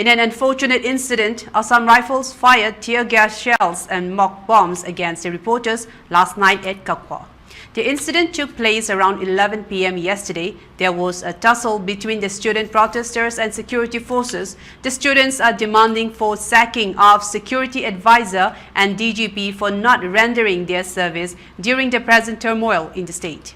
In an unfortunate incident, Assam Rifles fired tear gas shells and mock bombs against the reporters last night at Kakwa. The incident took place around 11 p.m. yesterday. There was a tussle between the student protesters and security forces. The students are demanding for sacking of security advisor and DGP for not rendering their service during the present turmoil in the state.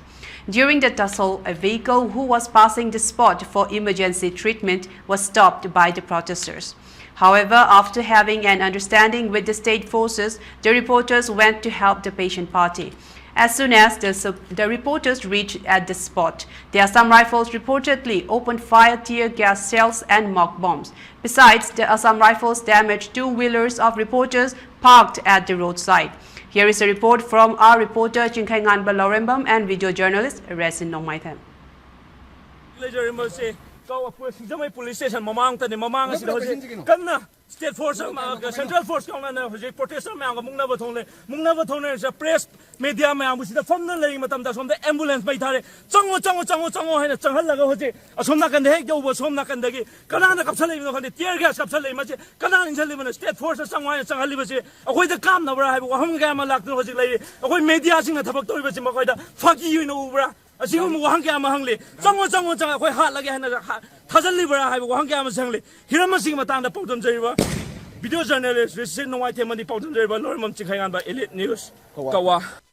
During the tussle, a vehicle who was passing the spot for emergency treatment was stopped by the protesters. However, after having an understanding with the state forces, the reporters went to help the patient party. As soon as the reporters reached at the spot, the Assam Rifles reportedly opened fire tear gas shells and mock bombs. Besides, the Assam Rifles damaged two-wheelers of reporters parked at the roadside. Here is a report from our reporter Chinkhaingan Balorembam and video journalist Resin Nongmaitham. Police station state force central force protest press media from the ambulance state force Asigum wahang kaya mahangli, jango koi hat lagi hana thazal libera hai wahang kaya mahangli. Hiram masing matang da pautam jeriba. Video journalist Resin Nongmaitham mani pautam jeriba. Lormam Chinkhaingan ba Elite News. Kakwa.